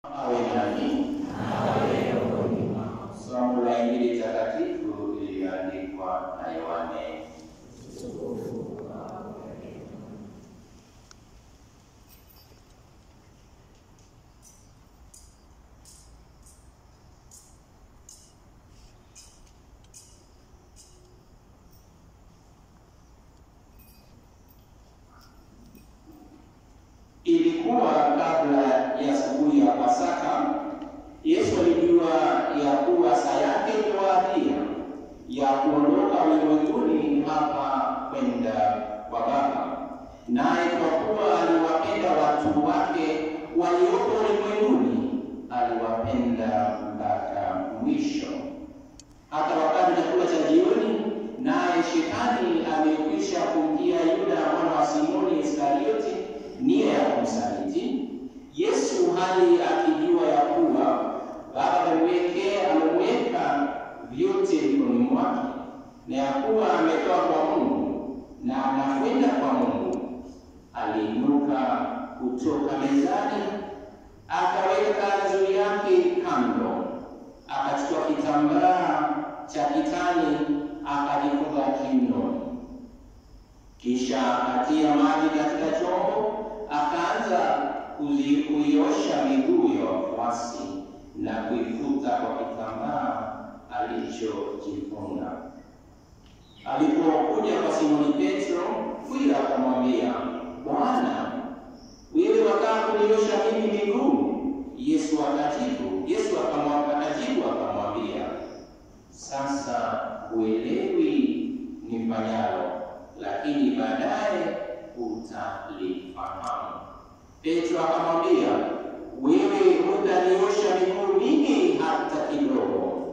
Awe nani? Somo la Injili takatifu iliyoandikwa na Yohane. Ilikuwa kabla ya siku ya Pasaka. Yesu alijua ya kuwa saa yake imewadia ya kuondoka ulimwenguni hapa kwenda kwa Baba. Naye kwa kuwa aliwapenda watu wake walioko ulimwenguni, aliwapenda mpaka mwisho. Hata wakati chakula cha jioni, naye Shetani amekwisha kumjia Yuda mwana wa Simoni Iskarioti nia ya kumsaliti, Yesu hali akijua ya kuwa Baba ameweka vyote mikononi mwake, na ya kuwa ametoka kwa Mungu na anakwenda kwa Mungu, aliinuka kutoka mezani, akaweka kanzu yake kando, akachukua kitambaa cha kitani akajifunga kiunoni. Kisha akatia maji katika chombo, akaanza kuiosha miguu ya wafuasi na kuifuta kwa kitambaa alichojifunga. Alipokuja kwa Simoni Petro, huyo akamwambia, Bwana, wewe wataka kuniosha mimi miguu? Yesu akajibu akamwambia, sasa uelewi nifanyalo, lakini baadaye utalifahamu. Petro akamwambia, wewe hutaniosha miguu mimi hata kidogo.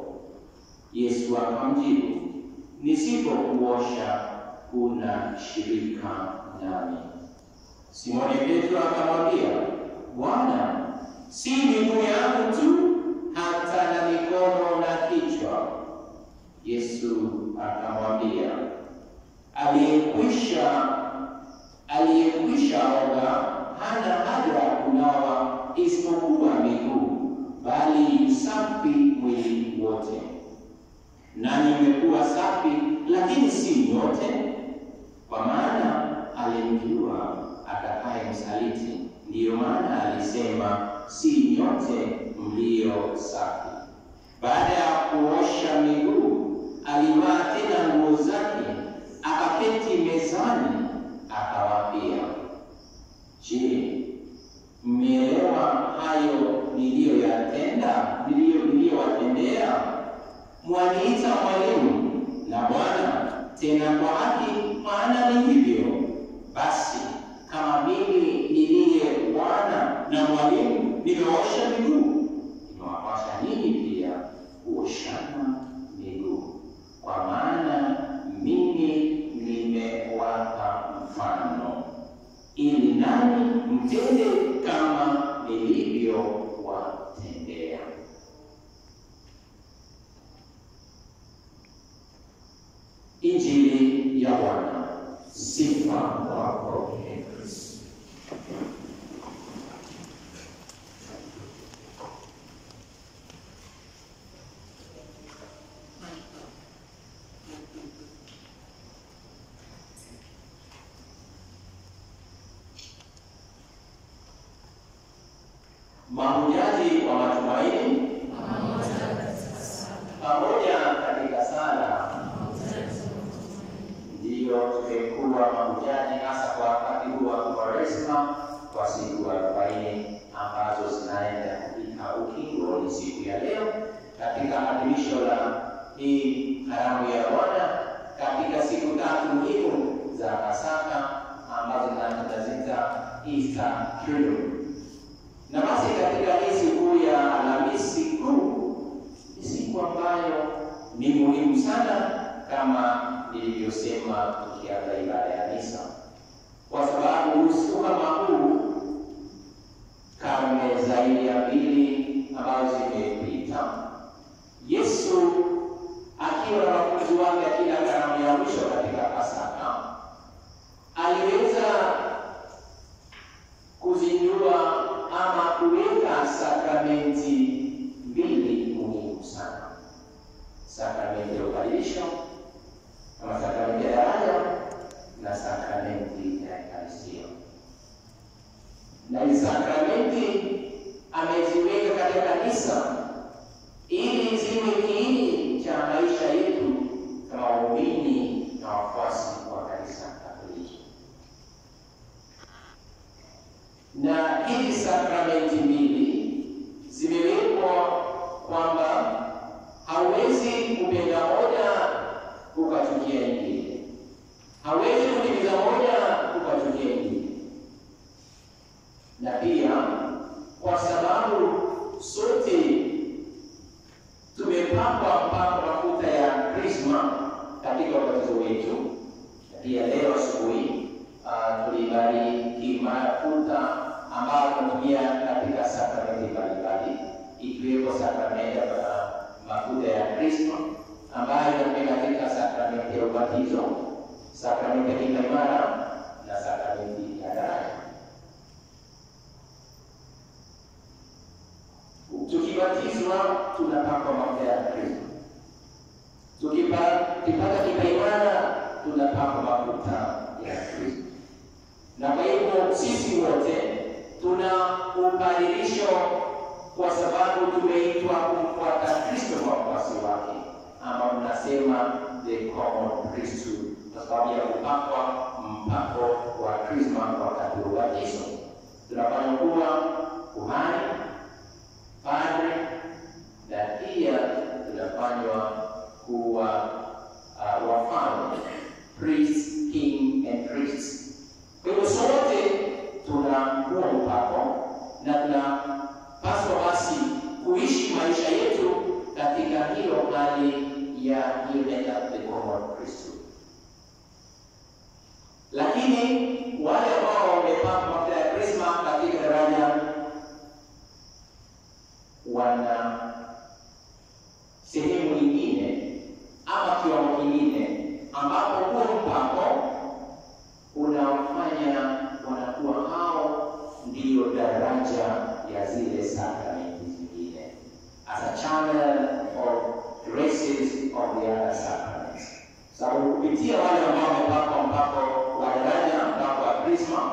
Yesu akamjibu, nisipokuosha huna shirika nami. Simoni Petro akamwambia, Bwana, si miguu yangu tu, hata na mikono na kichwa. Yesu akamwambia, aliyekwisha oga hana haja ya kunawa isipokuwa miguu, bali safi mwili wote. Nani mmekuwa safi, lakini si nyote? Kwa maana alimjua atakaye msaliti, ndiyo maana alisema si nyote mlio safi. Baada ya kuosha miguu, alivaa tena nguo zake, akaketi mezani, akawaambia, je, mmeelewa hayo niliyowatendea? Mwaniita mwalimu na Bwana, tena kwa haki, maana ni hivyo. Basi kama mimi niliye Bwana na mwalimu nimeosha miguu, nimewapasha ninyi pia kuoshana miguu. Kwa maana mimi nimewapa mfano, ili nani mtende kama nilivyowatendea. Injili ya Bwana. Sifa kwako Kristo. Mahujaji wa matumaini pamoja katika sala, ndiyo tumekuwa mahujaji hasa kwa wakati huu wa Kwaresma, kwa siku 40 ambazo zinaenda kufika ukingoni siku ya leo, katika adhimisho la hii karamu ya Bwana, katika siku 3 muhimu za Pasaka ambazo tunaziita Easter Triduum. Na basi katika hii siku ya Alhamisi Kuu, ni siku ambayo ni muhimu sana kama nilivyosema tukianza ibada ya misa, kwa sababu usiku kama huu, karne zaidi ya 2 ambazo zimepita, Yesu akiwa na wanafunzi wake akila karamu ya mwisho katika Pasaka, aliweza kuzindua ama kuweka sakramenti sakramenti ya ubadilisho kama sakramenti ya daraja na sakramenti ya Ekaristia. Na hizi sakramenti ameziweka katika kanisa ili ziwe kiini cha maisha yetu kama waumini na wafuasi wa kanisa Katoliki. Na hizi sakramenti mbili zimewekwa kwamba hauwezi kupenda moja ukachukia nyingine, hauwezi kutimiza moja ukachukia nyingine. Na pia kwa sababu sote tumepakwa mafuta ya Krisma katika ubatizo wetu, na pia leo asubuhi tulibariki mafuta ambayo tunatumia katika sakramenti mbalimbali, ikiwepo sakramenti ya mafuta ya Krisma ambayo tunatumia katika sakramenti ya ubatizo, sakramenti ya kipaimara na sakramenti ya daraja. Tukibatizwa tunapakwa mafuta ya Kristo. Tukipata kipaimara tunapakwa mafuta ya Kristo. Na kwa hivyo sisi wote tuna ubadilisho kwa sababu tumeitwa kumfuata Kristo kwa wafuasi wake, ama mnasema the common priesthood, kwa sababu ya kupakwa mpako wa Krisma wakati wa ubatizo. Tunafanywa kuwa kuhani, padre, na pia tunafanywa kuwa wafalme, priest, king and priests. Kwa hivyo sote tunakuwa mpako na tunapaswa basi kuishi maisha yetu katika hiyo hali ya the common priesthood. Lakini wale ambao wamepakwa mafuta ya Krisma katika daraja wana sehemu nyingine ama kiwango kingine ambapo huo mpako unafanya wanakuwa hao ndiyo daraja ya zile sakramenti zingine, as a channel of graces of the other sacraments. Sababu kupitia wale ambao wamepakwa mpako wa daraja, mpako wa Krisma,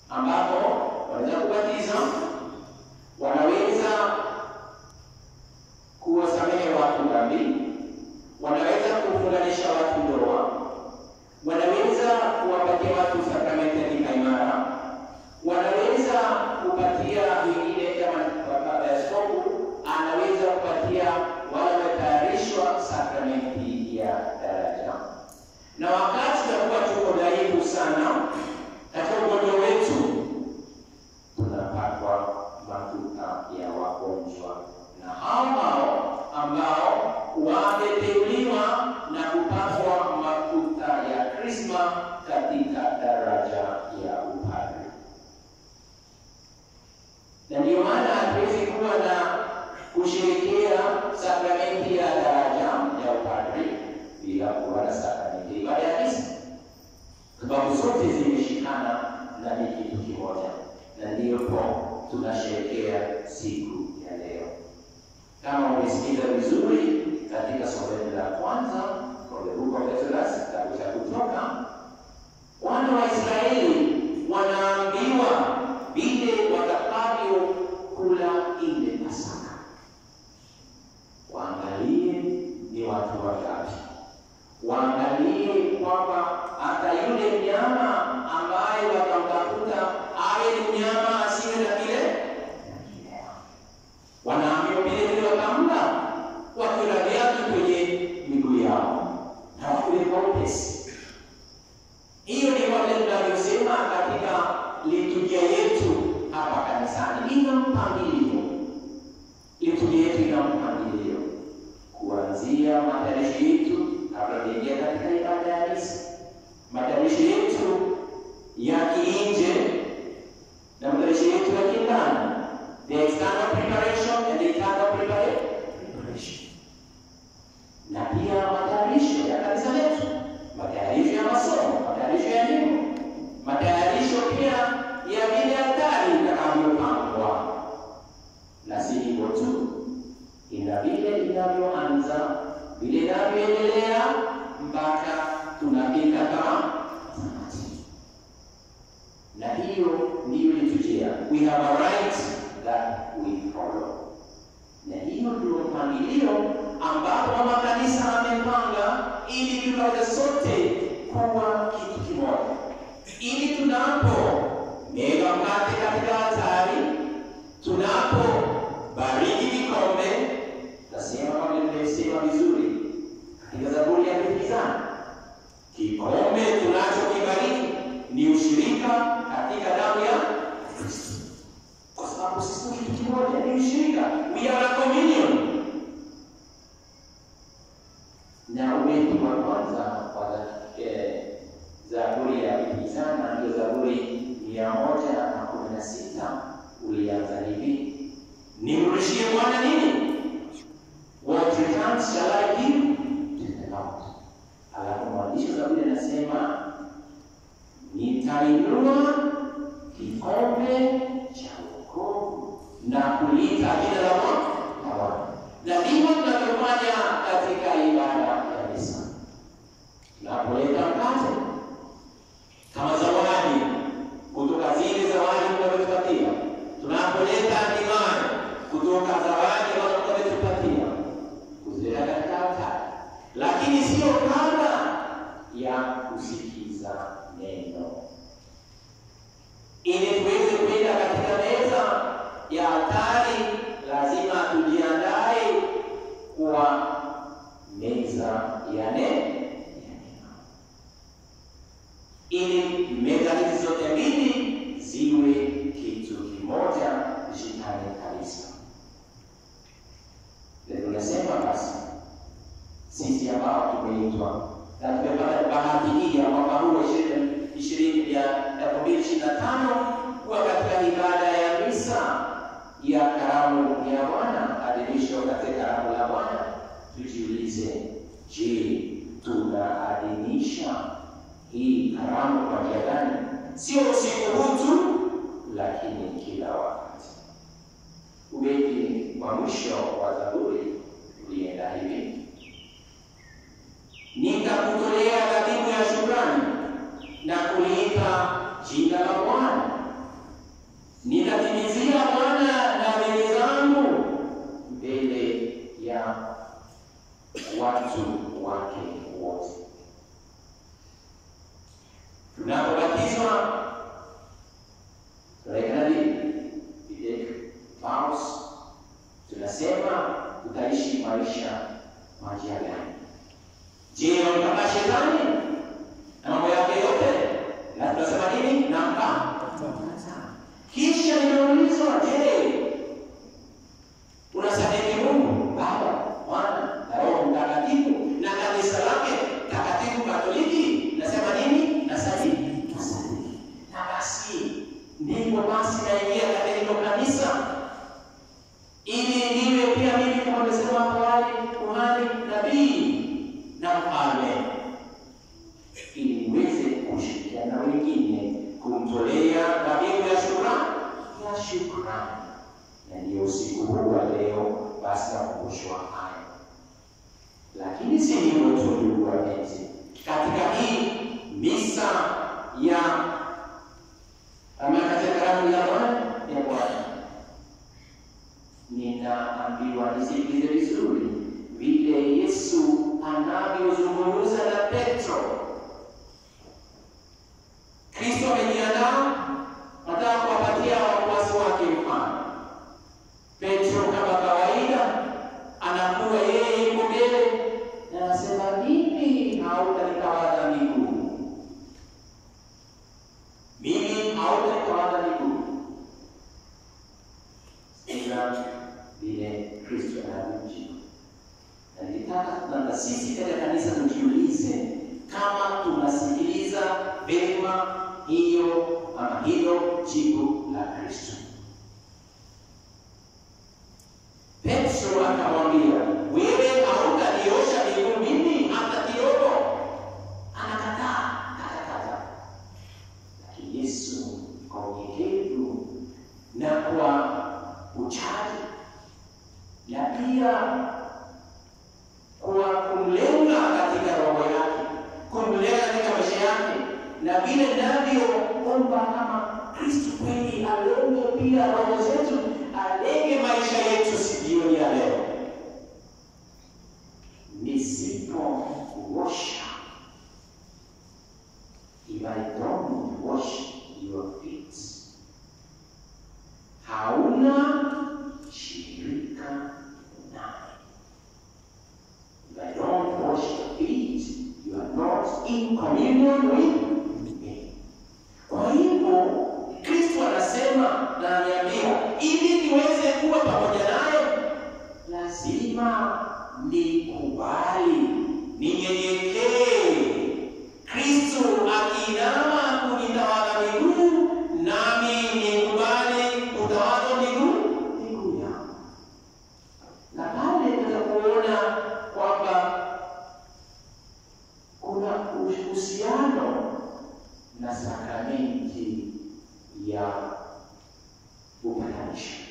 ambapo wanaweza kubatiza, wanaweza kuwasamehe watu dhambi, wanaweza kufunganisha watu ndoa, wanaweza kuwapatia watu sakramenti ya kipaimara, wanaweza kupatia wengine kama baba ya askofu anaweza kupatia wale wametayarishwa sakramenti ya daraja. Na wakati tunakuwa tuko dhaifu sana katika ugonjwa wetu, tunapakwa mafuta ya wagonjwa, na hao ambao wameteuliwa na kupakwa mafuta ya Krisma katika daraja ya upadre. Na ndio maana hatuwezi kuwa na kusherehekea sakramenti ya daraja ya upadre bila kuwa na sakramenti ya ibada ya misa, sababu zote zimeshikana na ni kitu kimoja, na ndipo tunasherehekea siku ya leo. Kama umesikiza vizuri katika somo la kwanza kwa Luka kitabu cha Kutoka, wana wa Israeli wanaambiwa vile watakavyo kula ile Pasaka. Waangalie ni watu wangapi, waangalie kwamba hata yule mnyama ambaye watamtafuta awe ni mnyama asiwe na kile. Wanaambiwa vile watamla wakila viatu kwenye miguu yao na wakule kwa upesi. Hiyo ni wale tunavyosema katika liturujia yetu hapa kanisani, ina mpangilio. Liturujia yetu ina mpangilio kuanzia matayarisho yetu kabla kuingia katika ibada ya misa, matayarisho yetu ya kiinje na matayarisho yetu ya kindani, the external preparation and the internal preparation, na pia matayarisho ya kanisa letu, matayarisho ya masomo, matayarisho ya elimu, matayarisho pia ya vile hatari itakavyopangwa. Na hiyo ndio mpangilio ambapo mama kanisa amepanga ili tukaweze sote kuwa kitu kimoja. Ili tunapo mega mkate katika altari, tunapo bariki vikombe, nasema kama nimesema vizuri katika Zaburi ya kuhimizana, kikombe tunachokibariki ni ushirika katika damu ya Kristo. Kwa sababu sisi ni kitu kimoja, ni ushirika. We are a communion. Na ubeti wa kwanza kwa Zaburi ya kuhimizana ndio Zaburi 116 ulianza hivi: nimrudishie Bwana nini? What returns shall I give to the Lord? Alafu mwandishi wa Zaburi anasema nitainua kikombe cha wokovu na kuliita jina la Bwana. Na ndivyo tunavyofanya katika ibada ya misa. Tunapoleta mkate kama zawadi kutoka zile zawadi tunazotupatia, tunapoleta divai kutoka zawadi ambazo tumetupatia, kuzileta katika altari, lakini sio kabla ya kusikiza neno. Ili tuweze kwenda katika meza ya altari, lazima tujiandae kwa meza ya neno. Ili meza hizi zote mbili ziwe kitu kimoja, zishikane kabisa. Ndio tunasema basi sisi ambao tumeitwa na tumepata bahati hii ya mwaka huu 2025 kuwa katika ibada ya misa ya karamu ya Bwana, adhimisho katika karamu la Bwana, tujiulize, je, tunaadhimisha hii karamu kwa njia gani? Sio usiku huu tu, lakini kila wakati. Ubeti wa mwisho wa Zaburi ulienda hivi: nitakutolea dhabihu ya shukrani na kuliita jina la Bwana. Nitatimizia Bwana nadhiri zangu mbele ya watu wake wote. Tunapobatizwa tunasema tutaishi maisha majia gani? Je, kama shetani na mambo yake yote, na tunasema nini? Namba. Kisha ninaulizwa, je, unasadiki Mungu Baba, Mwana na Roho Mtakatifu na kanisa lake takatifu Katoliki? Nasema nini? Nasadiki. Na basi ndipo basi naingia katika hilo kanisa, ili niwe pia mimi kama nimesema awali, kuhani, nabii na mfalme, ili niweze kushirikiana na wengine kumtolea dhabihu ya shukrani. Na ndio usiku huu wa leo basi nakumbushwa hayo. Lakini si hivyo tu, ndugu wapenzi, katika hii misa ya katika karamu ya Bwana, ninaambiwa nisikilize vizuri vile Yesu anavyozungumza na Petro. Kristo amejiandaa, anataka kuwapatia wafuasi wake mfano. Petro kama kawaida anakuwa yeye yuko mbele na anasema, mimi hautanitawadha miguu. Mimi hautanitawadha miguu. Ila vile Kristo anamjibu. Na nitaka na sisi katika kanisa tujiulize kama tunasikiliza vema hiyo ama hilo jibu la Kristo. Petro akamwambia, wewe hautaniosha miguu mimi hata kidogo. Anakataa. Lakini Yesu kwa unyenyekevu na kwa uchaji na pia kwa kumlenga katika roho yake, kumlenga katika maisha yake, na vile navyoomba kama Kristo kweli alenge pia roho zetu, alenge maisha yetu jioni ya leo. nikubali, ninyenyekee. Kristo akiinama kunitawala miguu, nami nikubali kutawala miguu yangu. Na pale tunapoona kwamba kuna uhusiano na sakramenti ya upatanisho.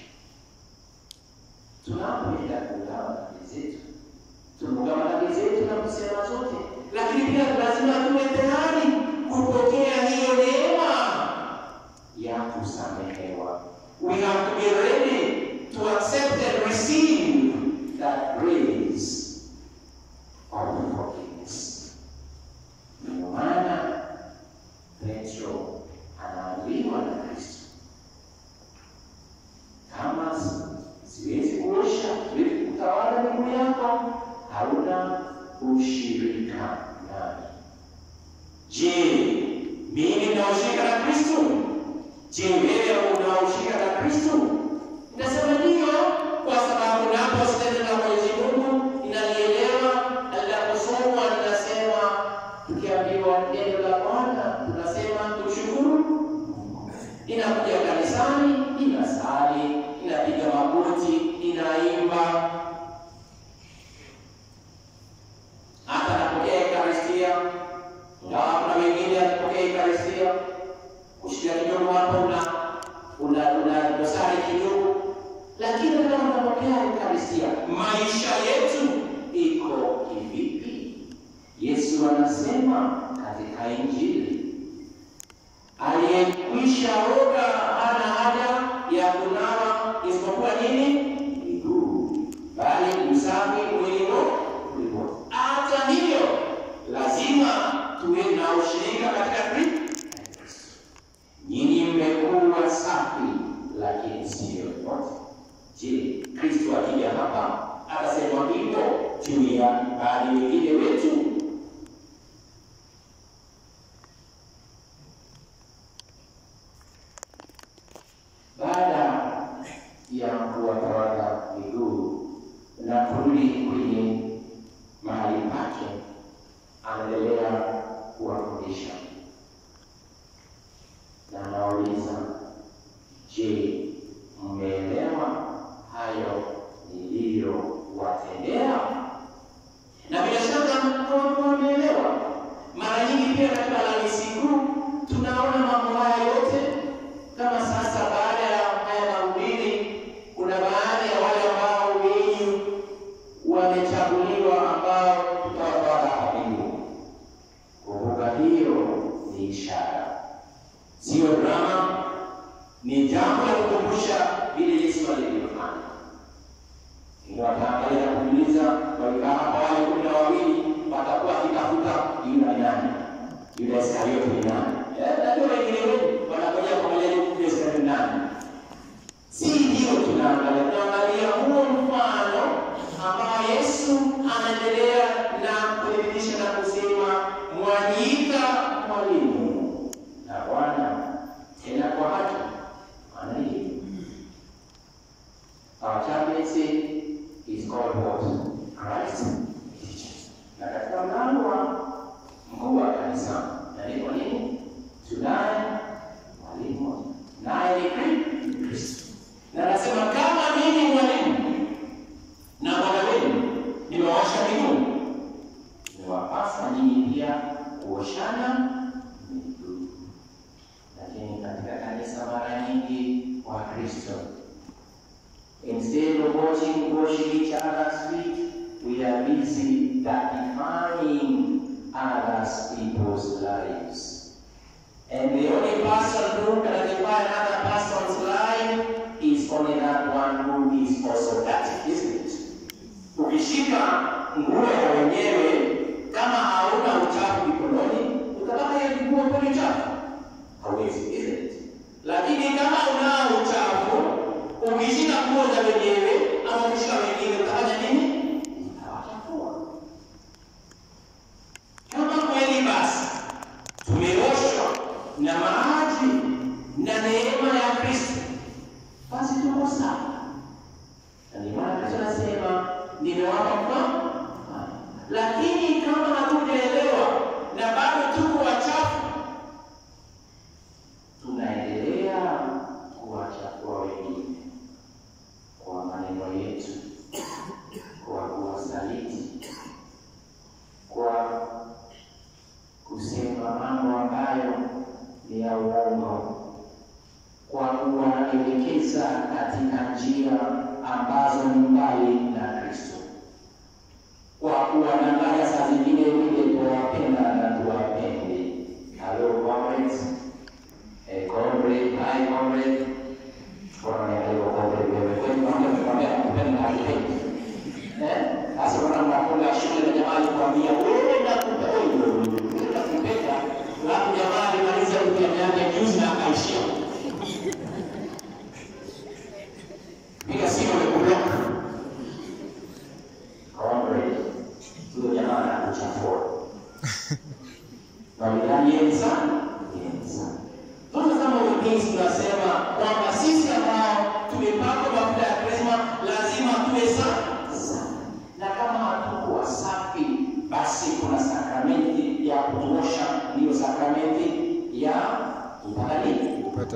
Tunapoenda kugawa dhambi zetu, tunagawa dhambi zetu na kusema zote, lakini pia lazima tuwe tayari kupokea hiyo neema ya kusamehewa. We have to be ready to accept and receive that grace of forgiveness. Ndio maana Petro anaambiwa na Kristo, kama siwezi kuosha, siwezi kutawala miguu yako, hauna ushirika nami. Je, mimi ninaoshirika na Kristo? Je, wewe unaoshirika na Kristo? Nasema ndio, kwa sababu naposema na Mwenyezi Mungu ninalielewa, ninaposoma ninasema, tukiambiwa neno la Bwana tunasema tushukuru. Ninakuja kanisani, ninasali, ninapiga magoti, ninaimba. Hata napokea Ekaristia, na wengine wanapokea Ekaristia, kushika kidogo hapo una dosari kidogo, lakini kama unapokea Ekaristia, maisha yetu iko kivipi? Yesu anasema katika Injili, aliyekwisha oga hana haja ya kunawa isipokuwa nini? Miguu, bali usafi mwili wote. Hata hivyo lazima tuwe na ushirika katika Kristo. Nyinyi mmekuwa safi, lakini sio wote. Je, Kristo akija hapa atasema hivyo juu ya baadhi wengine wetu? Baada ya kuwatawadha miguu na kurudi kwenye mahali pake, anaendelea kuwafundisha na anauliza, je, mmeelewa hayo niliyowatendea? Na bila shaka mmeelewa. Mara nyingi pia katika Alhamisi Kuu tunaona mambo haya yote. Kama sasa baada ya haya mahubiri, kuna baadhi ya wale ambao wengi wamechaguliwa ambao tutawatawala miguu. Kumbuka hiyo ni ishara, sio drama, ni jambo la kukumbusha vile Yesu alivyofanya. Ndio ataangalia kuuliza walikaa hapa wale 12 watakuwa kitafuta yule nani? Yule Iskariote ni nani? Ndio wengine wanakuja kumweleza yule Iskariote ni nani? Si hiyo tunaangalia huo mfano ambao Yesu anaendelea na kudhihirisha na kusema, mwaniita mwalimu na Bwana, tena kwa haki. Anaye our chaplaincy is called what? Christ teaches. Na katika mlango wa mkuu wa kanisa, na niko nini? Tunaye mwalimu, naye ni Kristo. Na anasema kama mimi mwalimu na Bwana wenu nimewasha miguu, nimewapasa nyinyi pia kuoshana miguu. Lakini katika kanisa mara nyingi wa Kristo, instead of washing each other's feet, we are busy defining other people's lives. And the only person who can define another person's life is only that one who is also dirty, isn't it? Ukishika nguo ya wenyewe, kama hauna uchafu mikononi, utabaki hiyo nguo kwa uchafu. Hawezi, isn't it? Lakini kama una uchafu, ukishika nguo za wenyewe ama ukishika wengine, utafanya nini? Utawachafua. Kama kweli basi tumeoshwa na maji na neema ya Kristo, basi tuko sawa. Na ndio maana Kristo anasema, nimewapa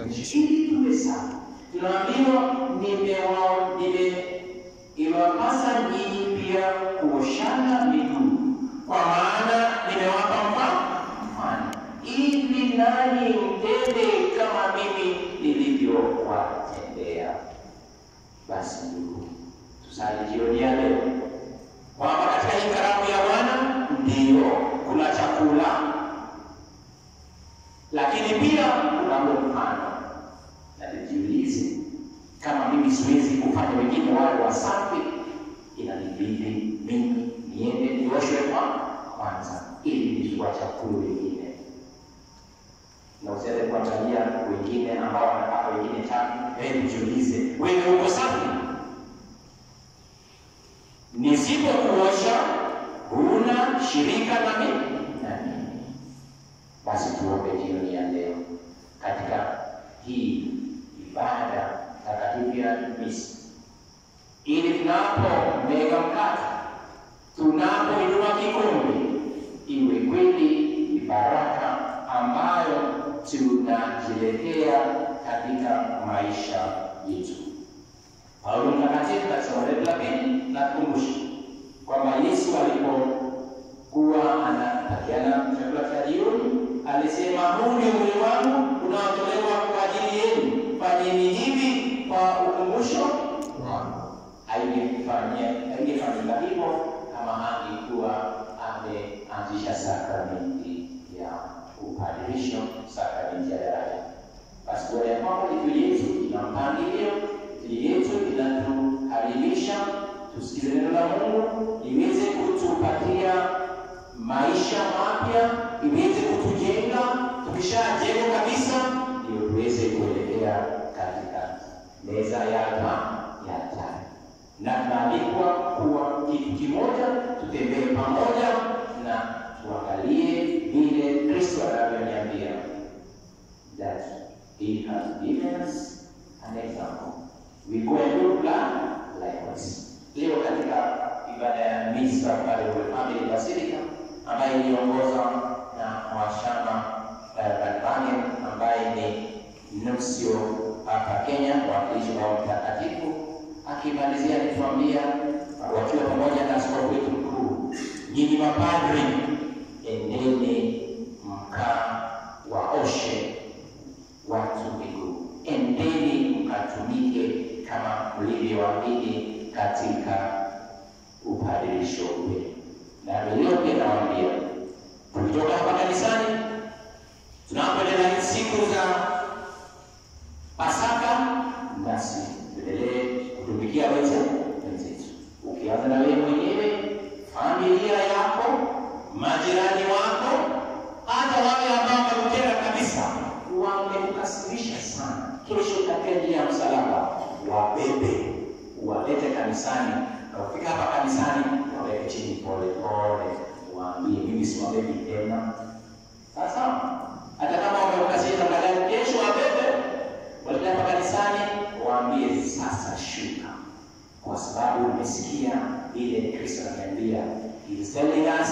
ili tuwe sawa. Tunaambiwa imewapasa nyinyi pia kuoshana miguu, kwa maana nimewapa mfano, ili nanyi mtende kama mimi nilivyowatendea. Basi ndugu, tusali jioni ya leo kwamba katika hii karamu ya Bwana ndio kuna chakula, lakini pia kuna mfano. Na tujiulize, kama mimi siwezi kufanya wengine wale wasafi, inanibidi mimi niende nioshwe kwanza ili nijue chakula wengine. Na usianze kuangalia wengine ambao wanataka wengine chafu. Wewe jiulize, wewe uko safi? Nisipokuosha huna shirika na mimi. Basi tuombe jioni ya leo katika hii ibada takatifu ya misa, ili tunapomega mkate, tunapoinua kikombe, iwe kweli baraka ambayo tunajiletea katika maisha yetu. Paulo mtakatifu katika waraka la pili nakumbusha kwamba Yesu alipokuwa anapatiana chakula cha jioni alisema, huu ndio mwili wangu unaotolewa kwa ajili yenu, fanyeni hivi kwa ukumbusho wangu. Haingefanyika hivyo kama hangekuwa ameanzisha sakramenti ya upadirisho, sakramenti ya daraja. Basi kwa ya kwamba Injili yetu ina mpangilio, Injili yetu inatukaribisha tusikize neno la Mungu, iweze kutupatia maisha mapya, iweze kutujenga. Tukishajenga kabisa, ndio tuweze kuelekea katika meza ya taa. Na tunaandikwa kuwa kitu kimoja, tutembee pamoja na tuangalie vile Kristo anavyoniambia, that he has given us an example. We go and do likewise. Leo katika ibada ya misa pale Family Basilica ambaye iliongozwa na Washama Galvani ambaye ni nuncio hapa Kenya, mwakilishi wa mtakatifu, akimalizia alituambia wakiwa pamoja na askofu wetu mkuu, nyinyi mapadri, endeni mkawaoshe watu miguu, endeni mkatumike kama mlivyoamini katika upadirisho wenu. Na leo pia nawaambia, tukitoka hapa kanisani, tunapoendelea siku za Pasaka, basi tuendelee kutumikia wenzetu. Ukianza na wewe mwenyewe, familia yako, majirani wako, hata wale ambao wamekera kabisa, wamekukasirisha sana, kesho utakwenda ya msalaba, wabebe, uwalete kanisani. Na ukifika hapa kanisani, waweke chini pole pole, waambie mimi si wabebi tena. Sasa hata kama wamekukasirisha baadaye, kesho wabebe, walete hapa kanisani, waambie sasa shuka, kwa sababu umesikia ile Kristo ananiambia. He is telling us,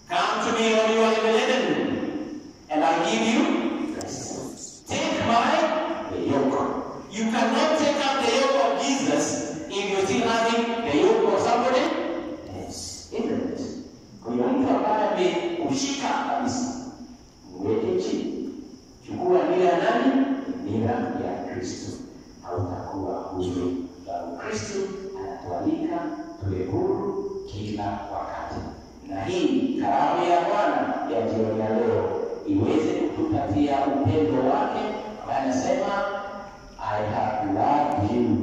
come to me all you are laden, and I give you rest. Take my yoke. You cannot take up the yoke of Jesus if you're still having the yoke of somebody else. Isn't it? Kwa hiyo mtu ambaye amekushika kabisa, mweke chini. Chukua nira ya nani? Nira ya Kristo. Hautakuwa huru. Kristo anatualika tuwe huru kila wakati. Na hii karamu ya Bwana ya jioni ya leo iweze kutupatia upendo wake, ambaye anasema, I have loved you